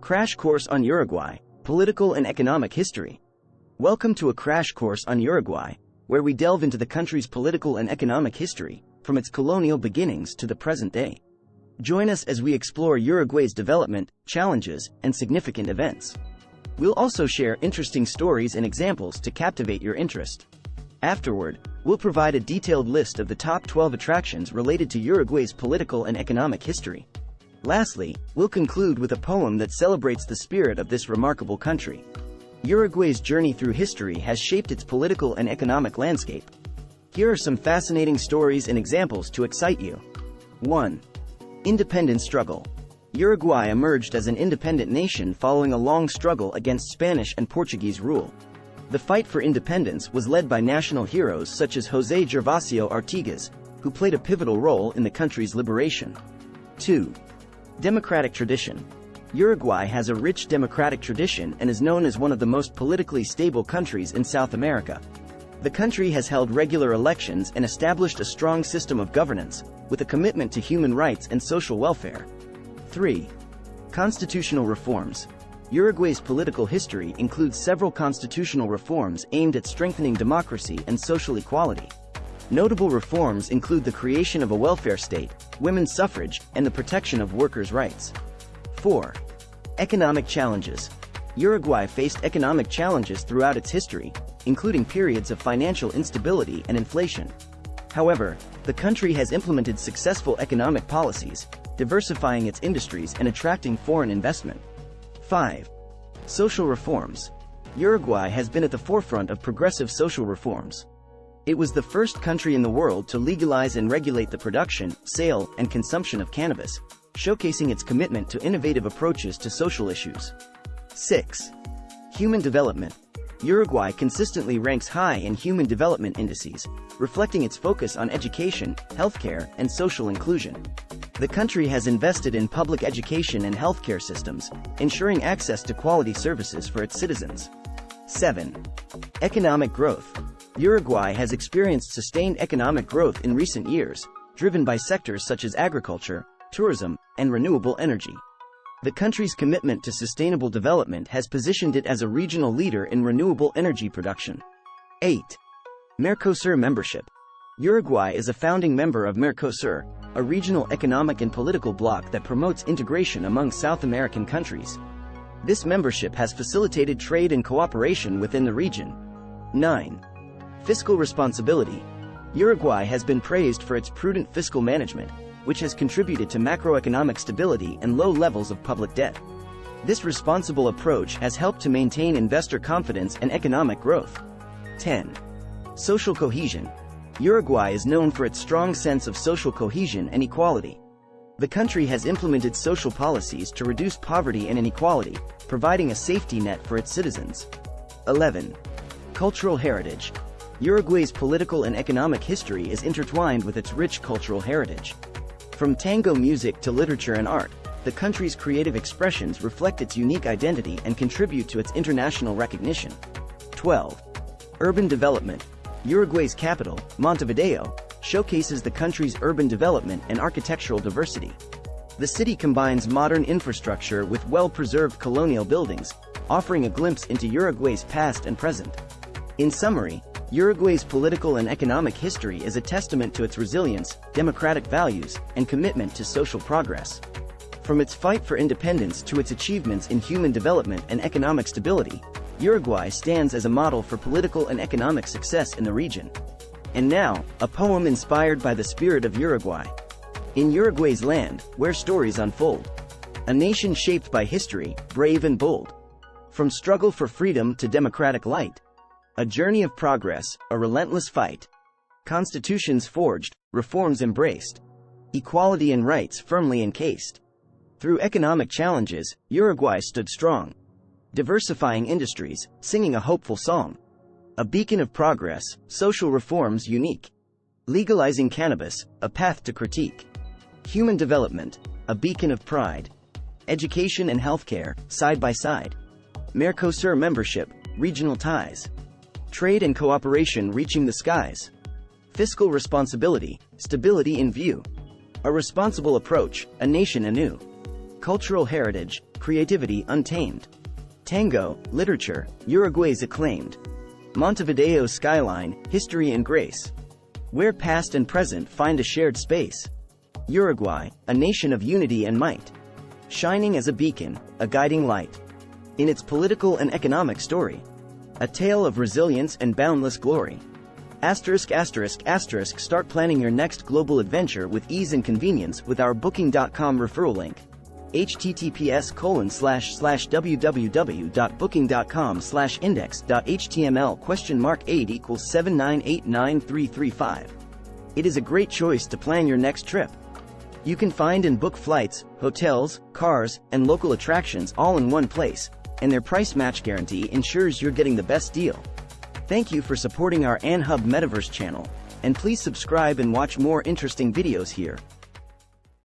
Crash Course on Uruguay, Political and Economic History. Welcome to a crash course on Uruguay, where we delve into the country's political and economic history, from its colonial beginnings to the present day. Join us as we explore Uruguay's development, challenges, and significant events. We'll also share interesting stories and examples to captivate your interest. Afterward, we'll provide a detailed list of the top 12 attractions related to Uruguay's political and economic history. Lastly, we'll conclude with a poem that celebrates the spirit of this remarkable country. Uruguay's journey through history has shaped its political and economic landscape. Here are some fascinating stories and examples to excite you. 1. Independence struggle. Uruguay emerged as an independent nation following a long struggle against Spanish and Portuguese rule. The fight for independence was led by national heroes such as José Gervasio Artigas, who played a pivotal role in the country's liberation. 2. Democratic tradition. Uruguay has a rich democratic tradition and is known as one of the most politically stable countries in South America. The country has held regular elections and established a strong system of governance, with a commitment to human rights and social welfare. 3. Constitutional reforms. Uruguay's political history includes several constitutional reforms aimed at strengthening democracy and social equality. Notable reforms include the creation of a welfare state, women's suffrage, and the protection of workers' rights. 4. Economic challenges. Uruguay faced economic challenges throughout its history, including periods of financial instability and inflation. However, the country has implemented successful economic policies, diversifying its industries and attracting foreign investment. 5. Social reforms. Uruguay has been at the forefront of progressive social reforms. It was the first country in the world to legalize and regulate the production, sale, and consumption of cannabis, showcasing its commitment to innovative approaches to social issues. 6. Human development. Uruguay consistently ranks high in human development indices, reflecting its focus on education, healthcare, and social inclusion. The country has invested in public education and healthcare systems, ensuring access to quality services for its citizens. 7. Economic growth. Uruguay has experienced sustained economic growth in recent years, driven by sectors such as agriculture, tourism, and renewable energy. The country's commitment to sustainable development has positioned it as a regional leader in renewable energy production. 8. Mercosur membership. Uruguay is a founding member of Mercosur, a regional economic and political bloc that promotes integration among South American countries. This membership has facilitated trade and cooperation within the region. 9. Fiscal responsibility. Uruguay has been praised for its prudent fiscal management, which has contributed to macroeconomic stability and low levels of public debt. This responsible approach has helped to maintain investor confidence and economic growth. 10. Social cohesion. Uruguay is known for its strong sense of social cohesion and equality. The country has implemented social policies to reduce poverty and inequality, providing a safety net for its citizens. 11. Cultural heritage. Uruguay's political and economic history is intertwined with its rich cultural heritage. From tango music to literature and art, the country's creative expressions reflect its unique identity and contribute to its international recognition. 12. Urban development. Uruguay's capital, Montevideo, showcases the country's urban development and architectural diversity. The city combines modern infrastructure with well-preserved colonial buildings, offering a glimpse into Uruguay's past and present. In summary, Uruguay's political and economic history is a testament to its resilience, democratic values, and commitment to social progress. From its fight for independence to its achievements in human development and economic stability, Uruguay stands as a model for political and economic success in the region. And now, a poem inspired by the spirit of Uruguay. In Uruguay's land, where stories unfold. A nation shaped by history, brave and bold. From struggle for freedom to democratic light. A journey of progress, a relentless fight. Constitutions forged, reforms embraced. Equality and rights firmly encased. Through economic challenges, Uruguay stood strong. Diversifying industries, singing a hopeful song. A beacon of progress, social reforms unique. Legalizing cannabis, a path to critique. Human development, a beacon of pride. Education and healthcare, side by side. Mercosur membership, regional ties. Trade and cooperation reaching the skies. Fiscal responsibility, stability in view. A responsible approach, a nation anew. Cultural heritage, creativity untamed. Tango, literature, Uruguay's acclaimed. Montevideo's skyline, history and grace. Where past and present find a shared space. Uruguay, a nation of unity and might. Shining as a beacon, a guiding light. In its political and economic story. A tale of resilience and boundless glory. ******, start planning your next global adventure with ease and convenience with our Booking.com referral link. https://www.booking.com/index.html?8 = 7989335. It is a great choice to plan your next trip. You can find and book flights, hotels, cars, and local attractions all in one place, and their price match guarantee ensures you're getting the best deal. Thank you for supporting our AnHub Metaverse channel, and please subscribe and watch more interesting videos here.